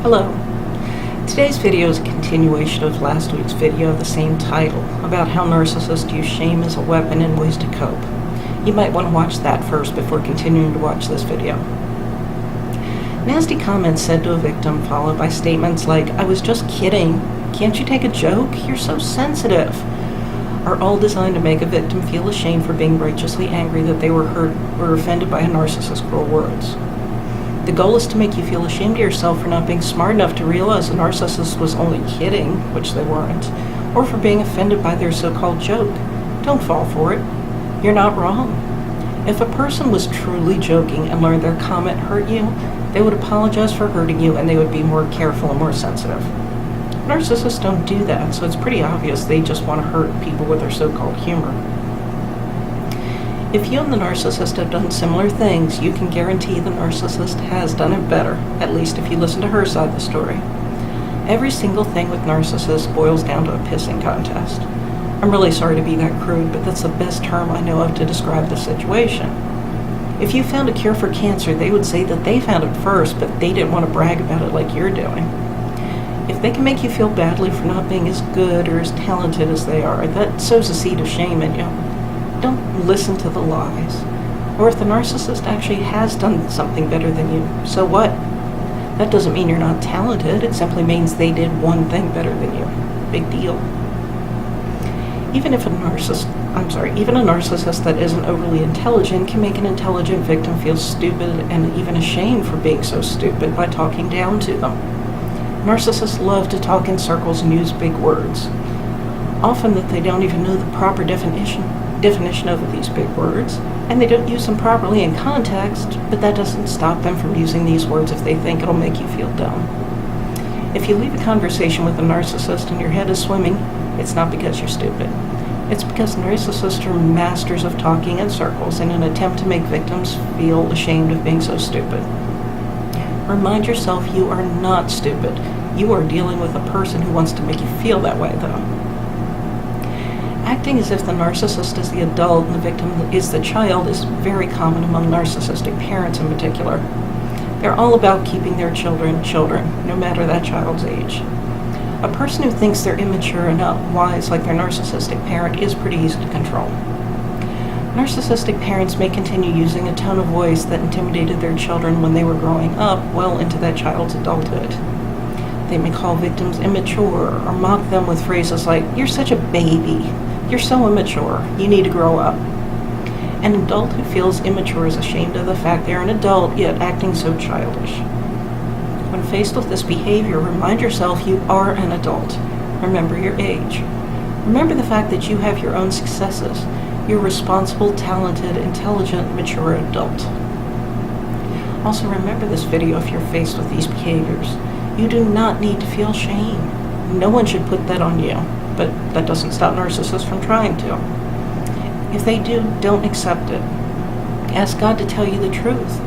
Hello. Today's video is a continuation of last week's video of the same title, about how narcissists use shame as a weapon and ways to cope. You might want to watch that first before continuing to watch this video. Nasty comments said to a victim followed by statements like, "I was just kidding, can't you take a joke? You're so sensitive," are all designed to make a victim feel ashamed for being righteously angry that they were hurt or offended by a narcissist's cruel words. The goal is to make you feel ashamed of yourself for not being smart enough to realize a narcissist was only kidding, which they weren't, or for being offended by their so-called joke. Don't fall for it. You're not wrong. If a person was truly joking and learned their comment hurt you, they would apologize for hurting you and they would be more careful and more sensitive. Narcissists don't do that, so it's pretty obvious they just want to hurt people with their so-called humor. If you and the narcissist have done similar things, you can guarantee the narcissist has done it better, at least if you listen to her side of the story. Every single thing with narcissists boils down to a pissing contest. I'm really sorry to be that crude, but that's the best term I know of to describe the situation. If you found a cure for cancer, they would say that they found it first, but they didn't want to brag about it like you're doing. If they can make you feel badly for not being as good or as talented as they are, that sows a seed of shame in you. Don't listen to the lies. Or if the narcissist actually has done something better than you, so what? That doesn't mean you're not talented, it simply means they did one thing better than you. Big deal. Even a narcissist that isn't overly intelligent can make an intelligent victim feel stupid and even ashamed for being so stupid by talking down to them. Narcissists love to talk in circles and use big words. Often that they don't even know the proper definition of these big words, and they don't use them properly in context, but that doesn't stop them from using these words if they think it'll make you feel dumb. If you leave a conversation with a narcissist and your head is swimming, it's not because you're stupid. It's because narcissists are masters of talking in circles in an attempt to make victims feel ashamed of being so stupid. Remind yourself you are not stupid. You are dealing with a person who wants to make you feel that way, though. Acting as if the narcissist is the adult and the victim is the child is very common among narcissistic parents in particular. They're all about keeping their children, no matter that child's age. A person who thinks they're immature and not wise like their narcissistic parent is pretty easy to control. Narcissistic parents may continue using a tone of voice that intimidated their children when they were growing up well into that child's adulthood. They may call victims immature or mock them with phrases like, "You're such a baby. You're so immature. You need to grow up." An adult who feels immature is ashamed of the fact they're an adult, yet acting so childish. When faced with this behavior, remind yourself you are an adult. Remember your age. Remember the fact that you have your own successes. You're a responsible, talented, intelligent, mature adult. Also remember this video if you're faced with these behaviors. You do not need to feel shame. No one should put that on you, but that doesn't stop narcissists from trying to. If they do, don't accept it. Ask God to tell you the truth.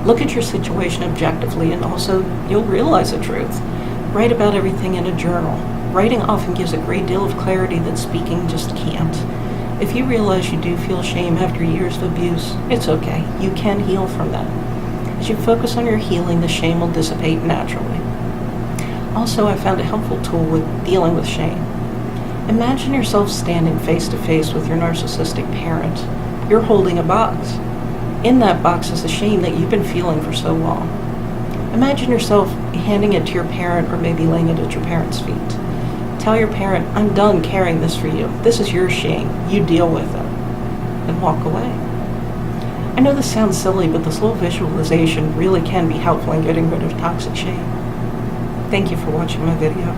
Look at your situation objectively, and also you'll realize the truth. Write about everything in a journal. Writing often gives a great deal of clarity that speaking just can't. If you realize you do feel shame after years of abuse, it's okay. You can heal from that. As you focus on your healing, the shame will dissipate naturally. Also, I found a helpful tool with dealing with shame. Imagine yourself standing face to face with your narcissistic parent. You're holding a box. In that box is the shame that you've been feeling for so long. Imagine yourself handing it to your parent or maybe laying it at your parent's feet. Tell your parent, "I'm done carrying this for you. This is your shame. You deal with it." And walk away. I know this sounds silly, but this little visualization really can be helpful in getting rid of toxic shame. Thank you for watching my video.